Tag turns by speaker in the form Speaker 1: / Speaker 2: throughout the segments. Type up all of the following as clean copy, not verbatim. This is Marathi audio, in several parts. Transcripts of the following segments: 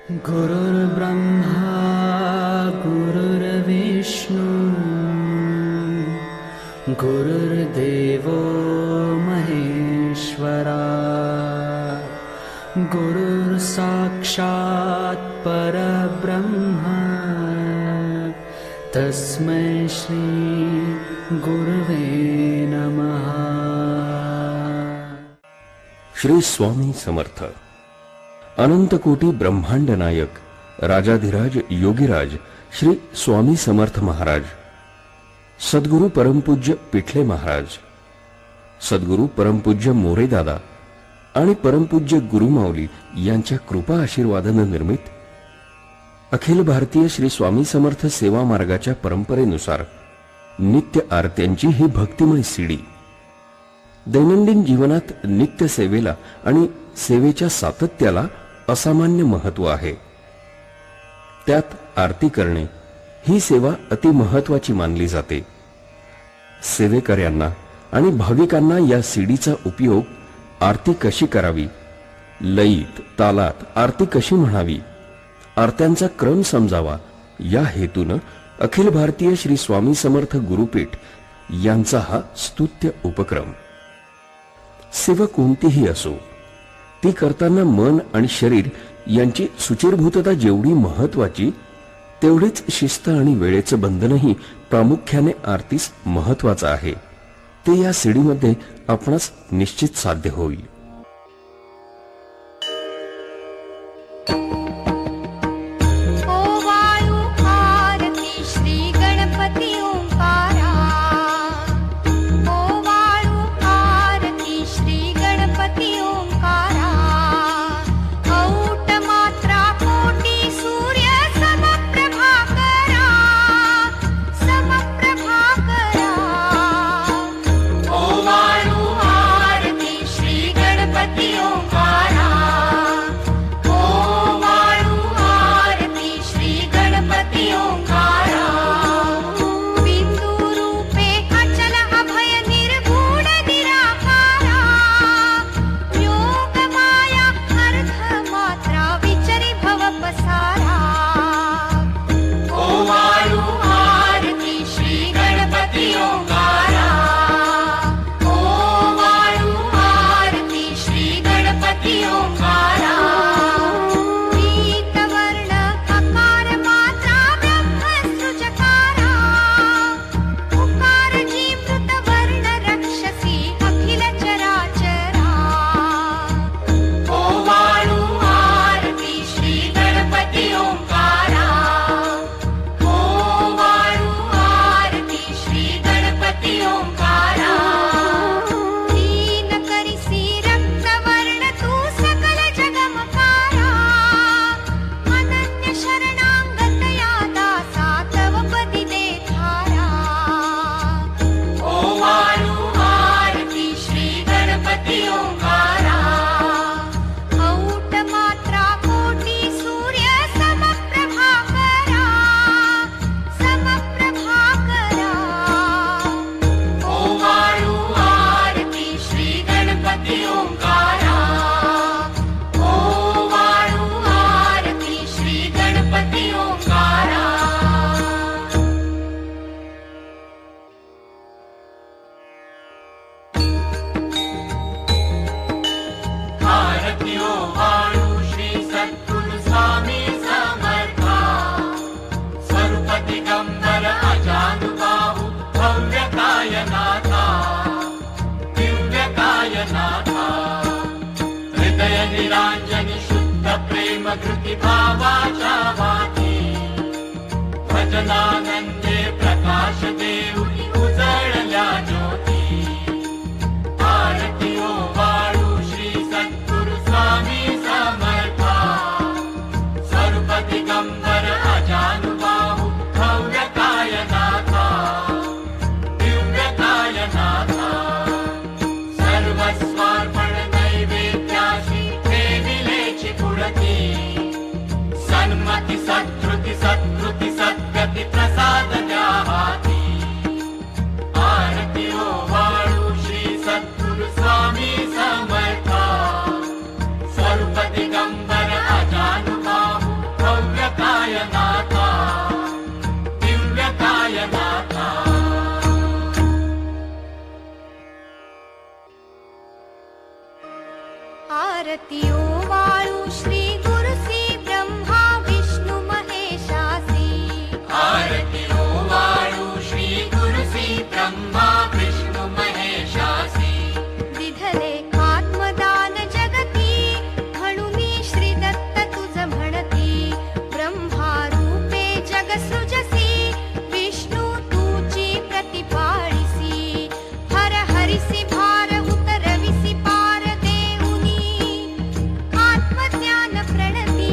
Speaker 1: गुरुर्ब्रह्मा गुरुर्विष्णू गुरुर्देवो महेश्वरा गुरुर्साक्षात् परब्रह्मा तस्मै श्री गुरुवे नमः।
Speaker 2: श्री स्वामी समर्थ। अनंतकोटी ब्रह्मांड नायक राजाधिराज योगीराज श्री स्वामी समर्थ महाराज, सद्गुरु परमपूज्य पिठले महाराज, सद्गुरु परमपूज्य मोरेदादा आणि परमपूज्य गुरुमाऊली यांच्या कृपा आशीर्वादाने निर्मित अखिल भारतीय श्री स्वामी समर्थ सेवा मार्गाच्या परंपरेनुसार नित्य आरत्यांची ही भक्तिमय सीडी दैनंदिन जीवनात नित्य सेवेला आणि सेवेच्या सातत्याला असामान्य महत्व आहे। त्यात आरती करणे ही सेवा अति महत्वाची मानली जाते। सेवेकऱ्यांना आणि भाविकांना या सीडीचा उपयोग आरती कशी करावी, लयीत तालात आरती कशी म्हणावी, आरत्यांचा क्रम समजावा या हेतूने अखिल भारतीय श्री स्वामी समर्थ गुरुपीठ यांचा हा स्तुत्य उपक्रम। सेवा कोणतीही असो, ती करताना मन आणि शरीर यांची सुचिरभूतता जेवढी महत्वाची, तेवढेच शिस्त आणि वेळेचे बंधनही प्रामुख्याने आरतीस महत्वाचं आहे। ते या सीडीमध्ये आपणास निश्चित साध्य होईल।
Speaker 3: निरांजनी शुद्ध प्रेम कृती भावाच्या वाती भजनानंदे प्रकाश देऊनी उजळल्या ज्योती। आरती ओ वाळू श्री सद्गुरु स्वामी समर्था, स्वरूप दिगंबर अजानुबाहू भव्य कायनाथा, दिव्य कायनाथा। सर्वस्वार्पण नैवेद्याशी ठेविलेची पुढती, सन्मती सत्कृती सत्कृती सद्गती प्रसाद द्या हाती। आरती ओ वाळू श्री सद्गुरु स्वामी समर्था, स्वरूप दिगंबर अजानुबाहू
Speaker 4: आरती ओवाळू श्री गुरुसी ब्रह्मा विष्णु महेशासी
Speaker 3: आरती ओवाळू श्री गुरुसी ब्रह्मा विष्णु महेशासी
Speaker 4: विधले आत्मदान जगती म्हणून श्री दत्त तुझ म्हणती ब्रह्मा रूपे जग सृजसी विष्णु तुची प्रतिपाळिसी हर हरिसी भार उतरविसी पार देऊनी आत्मज्ञान प्रणती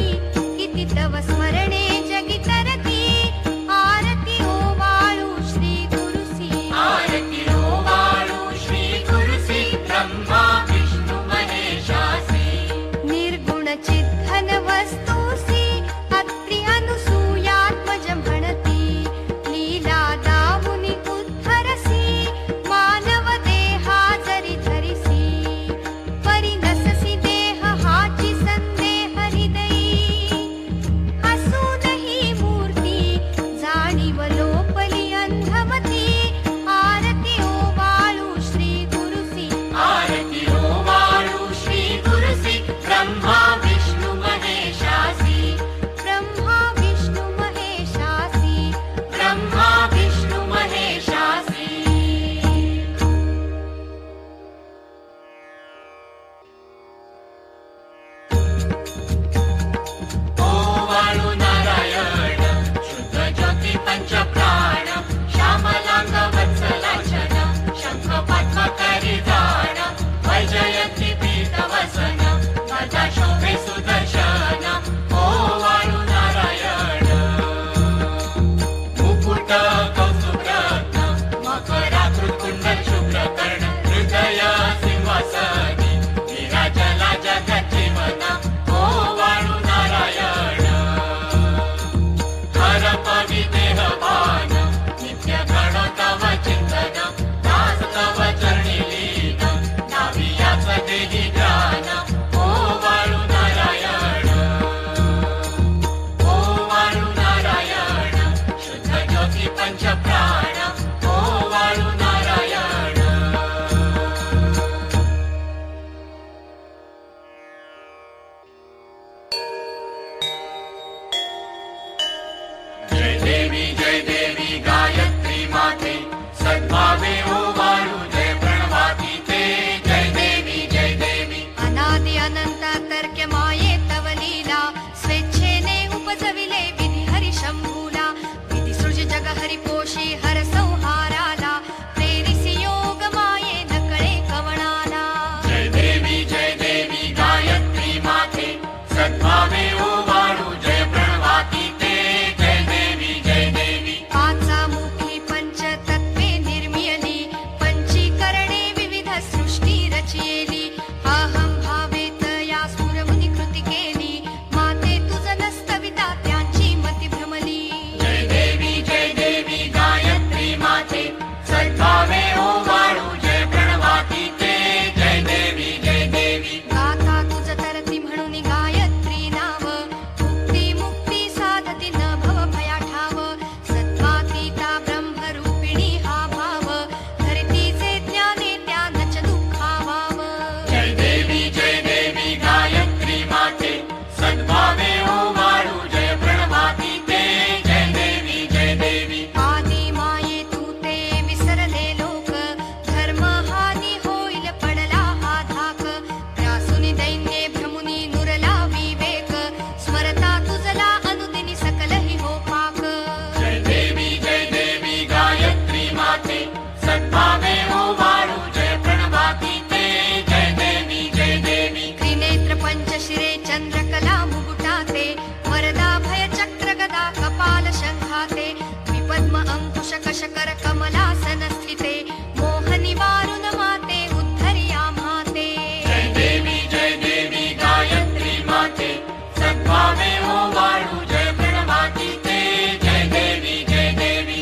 Speaker 4: किती तव स्मरणे जगी तरती आरती ओवाळू श्री गुरुसी
Speaker 3: आरती ओवाळू श्री गुरुसी ब्रह्मा विष्णु महेशासी
Speaker 4: निर्गुण चिद्धन वस्तुसी अत्रि अनुसूयात्मज म्हणती लीला दामुनी उद्धरसी मानव देहा जरी धरिसी परिनससी देह हाची संदेह हृदयी असूनही मूर्ती जाणीव लोपली अंधमती आरती ओवाळू श्री गुरुसी
Speaker 3: आरती ओवाळू श्री गुरुसी ब्रह्मा विष्णु महेशासी
Speaker 4: ब्रह्मा विष्णु महेशासी
Speaker 3: ब्रह्मा विष्णु महेशासी ओवाळू नारायण शुद्ध ज्योती पंच प्राण श्यामलांग वत्सलाचन शंख पद्म करिधान वैजयंती पीठ वसन गदा शोभे सुदर्शन ओवाळू नारायण मुकुट कौस्तुभ रत्न मकराकृत कुंडल शुभ्र कर्ण हृदय सिंहासनी विराजला जगज्जीवन ओवाळू नारायण हर पवी देहभान नित्य गणो तव चिंतन दास तव चरणी लीन नावियाच देही ध्यान ओवाळू नारायण ओवाळू नारायण शुद्ध ज्योती पंच प्राण ओवाळू नारायण जय देवी गायत्री माते सद्भावे ओवाळू जय प्रणवाती ते जय देवी
Speaker 4: अनादि अनंत तर्क्य माये तव लीला स्वेच्छेने उपजविले विधी हरि शंभूला विधी सृज जग हरि पोषी हर संहाराला प्रेरिसी योग माये न कळे कवणाला
Speaker 3: जय देवी गायत्री माते सद्भावे ओवाळू जय प्रणवाती ते जय देवी
Speaker 4: पाचा मुखी पंच तत्वे निर्मियली पंचीकरणे विविध सृष्टी रचियेली अहं भावेत या सुरमुनी कृती केली माते तुझ नस्तविता त्यांची मती भ्रमली
Speaker 3: जय देवी गायत्री माते सद्भावे ओवाळू जय प्रणवाती ते जय देवी
Speaker 4: गाथा तुझ तरती म्हणून गायत्री नाव मुक्ती साधती न भव भया ठाव सत्वातीता ब्रह्मरूपिणी हा भाव धरतीचे ज्ञाने त्यानच दुःखावाव
Speaker 3: जय देवी गायत्री माते सद्भावे ओवाळू जय प्रणवाती ते जय देवी
Speaker 4: आदी माये तू ते विसरले लोक धर्म हानी होईल पडला हा धाक त्रासुनी दैन्ये भ्रमुनी नुरला विवेक स्मरता तुझला अनुदिनी सकलही हो पाक
Speaker 3: जय देवी गायत्री माते सद्भावे ओवाळू जय प्रणवाती ते जय देवी
Speaker 4: त्रिनेत्र पंचशिरे चंद्रकला मुकुटाते वरदा भय चक्र गदा कपाल शंखाते विपद्म अंकुश कशकर कमलासन स्थिते मोहनी वारुण माते उद्धरिया माते
Speaker 3: जय देवी गायत्री माते सद्भावे ओवाळू जय प्रणवाती ते जय देवी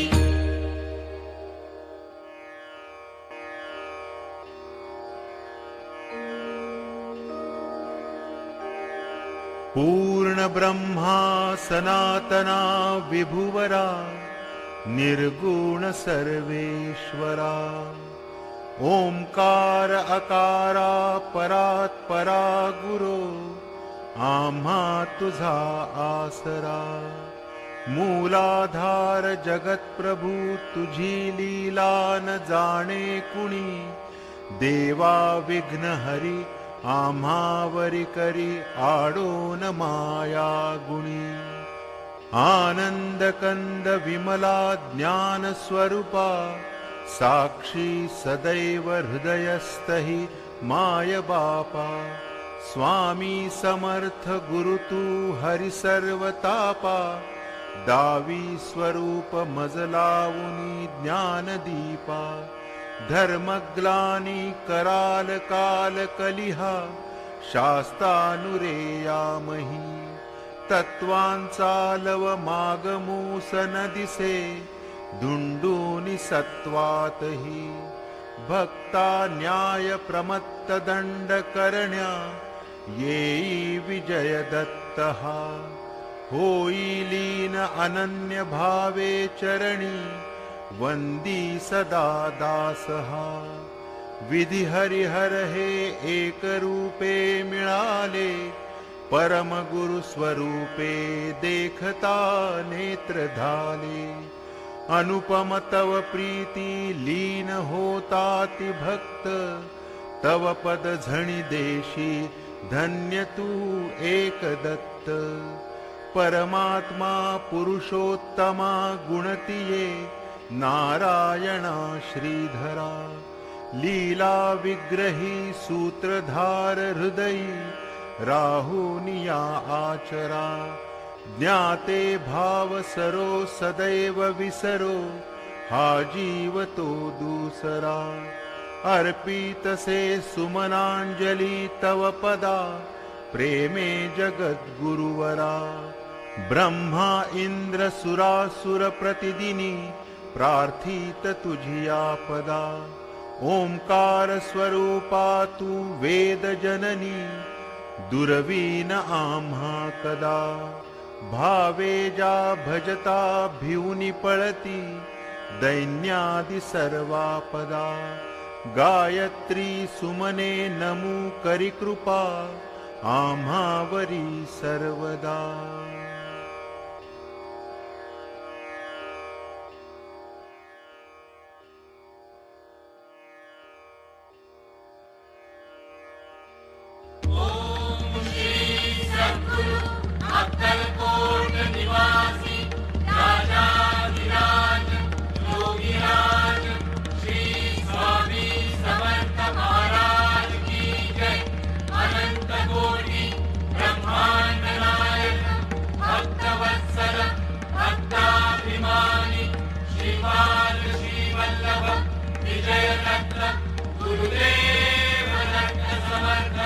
Speaker 5: पूर्ण ब्रह्मा सनातना विभुवरा निर्गुण सर्वेश्वरा ओंकार अकारा परात परा गुरो, आम्हा तुझा आसरा. मूलाधार जगत प्रभू, तुझी लीला न जाणे कुणी. देवा विघ्न हरी, आम्हावरी करी आडोन माया गुणी. आनंद कंद विमला ज्ञान स्वरूपा, साक्षी सदैव हृदयस्थहि माय बापा. स्वामी समर्थ गुरु तू हरि सर्वतापा. दावी स्वरूप मज लावुनी ज्ञान दीपा. धर्मग्लानी कराल काल कलिहा, शास्तानुरेयामहि. तत्वांचा लव मागमूस न दिसे, धुंडूनि सत्वातहि. भक्ता न्याय प्रमत्त दंड करण्या, येई विजय दत्तहा. होई लीन अनन्य भावे चरणी, वंदी सदा दासहा. विधी हरिहर हे एक रूपे मिळाले, परम गुरु स्वरूपे देखता नेत्र धाले. अनुपम तव प्रीती लीन होताति भक्त, तव पद झणी देशी धन्य तू एक दत्त. परमात्मा पुरुषोत्तमा गुणतिये, नारायणा श्रीधरा. लीला विग्रही सूत्रधार हृदयी, राहुनिया आचरा. ज्ञाते भाव सरो सदैव विसरो, हा जीव तो दूसरा. अर्पितसे सुमनांजली तव पदा, प्रेमे जगद्गुरुवरा. ब्रह्मा इंद्र सुरासुर प्रतिदिनी, प्रार्थित तुझिया पदा. ओंकार स्वरूपा तू वेद जननी, दुर्वीन आम्हा कदा. भावे जा भजता भिवनी पळती, दैन्यादि सर्वापदा. गायत्री सुमने नमू करी कृपा, आम्हावरी सर्वदा.
Speaker 3: अक्कलकोट निवासी राजाधिराज योगीराज श्री स्वामी समर्थ महाराज की जय. अनंत कोटि ब्रह्मांड नायक भक्तवत्सल भक्ताभिमानी श्रीपाद श्रीवल्लभ विजय रत्न गुरुदेव दत्त समर्थ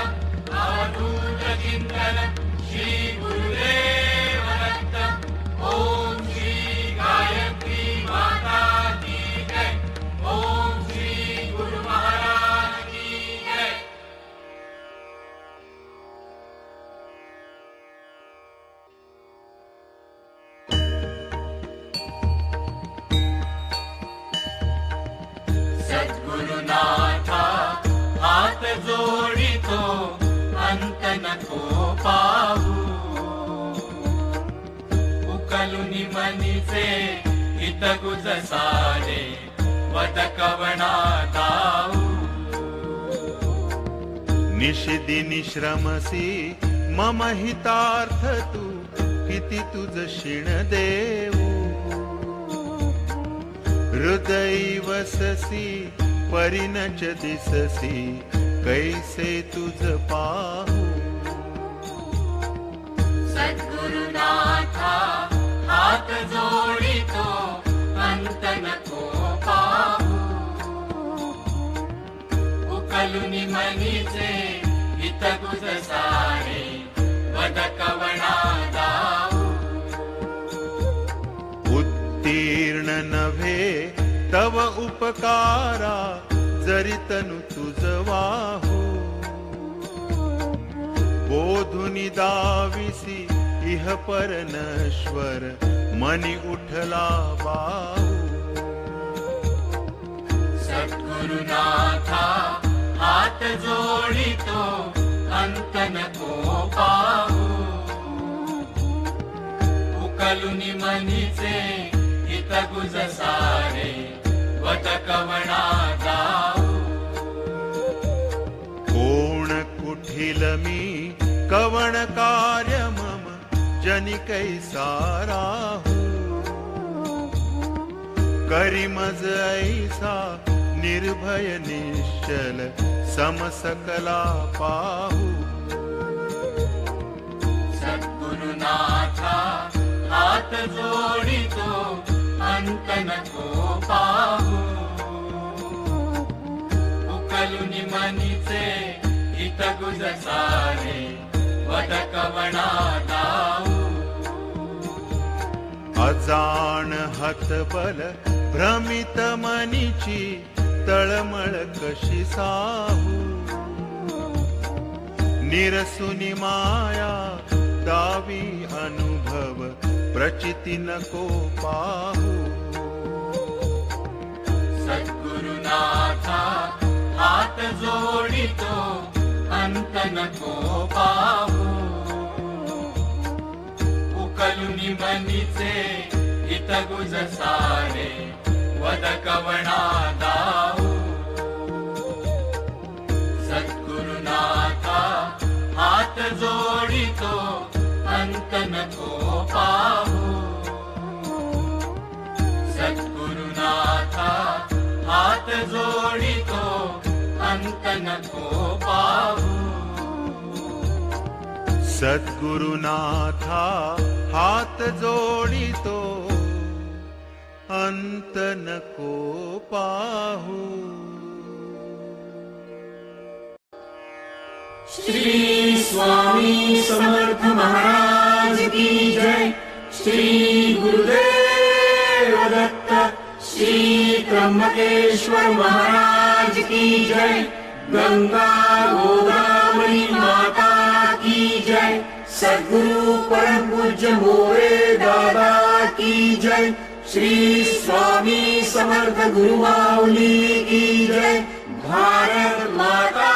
Speaker 3: अवधूत चिंतन श्री गुरुदेव दत्त. ओम श्री गायत्री माता की जय. ओम श्री गुरु महाराज की जय. सद्गुरुनाथा हात जोडितो, अंत नको पाहू. उकलुनि मनीचे हित गुज सारे, वद कवणा दाऊ.
Speaker 5: निषिदिनी श्रमसी मम हितार्थ तू, किती तुझ शिण देऊ. हृदयी वससी परिणच दिससी, कैसे तुझ पाहू.
Speaker 3: सद्गुरुनाथा हात जोडितो, अंत नको पाहू. उकलुनि मनीचे हित गुज सारे, वद कवणा दाऊ.
Speaker 5: उत्तीर्ण नव्हे तव उपकारा, जरी तनु तुझ वाहू. बोधुनि दाविसी इह पर नश्वर, मनी उठला वाहू.
Speaker 3: सद्गुरु सद्गुरुनाथा हात जोडितो अंत नको पाहू उकलुनी मनीचे हित गुज सारे वत कवणा जाऊ
Speaker 5: कोण कुठील मी कवण कार्य मम जनि कैसा राहू करी मज ऐसा निर्भय निश्चल समसकला पाहू
Speaker 3: सद्गुरुनाथा हात जोडितो अंत नको पाहू उकलुनी मनीचे हित गुज सारे वद कवणा जाऊ
Speaker 5: अजाण हतबल भ्रमित मनीची तळमळ कशी साहू निरसुनी माया दावी अनुभव प्रचिती नको पाहू
Speaker 3: सद्गुरुनाथा हात जोडितो अंत नको पाहू उकलुनी मनीचे हित गुज सारे वद कवणा दाऊ सद्गुरुनाथा हात जोडितो अंत नको पाहू सद्गुरुनाथा हात जोडितो अंत नको पाहू
Speaker 5: सद्गुरुनाथा हात जोडितो अंत नको पाहू
Speaker 3: श्री स्वामी समर्थ महाराज की जय श्री गुरुदेव दत्त श्री त्र्यंबकेश्वर महाराज की जय गंगा गोदावरी माता की जय सद्गुरु परम पूज्य मोरे दादा की जय श्री स्वामी समर्थ गुरु माऊली की जय भारत माता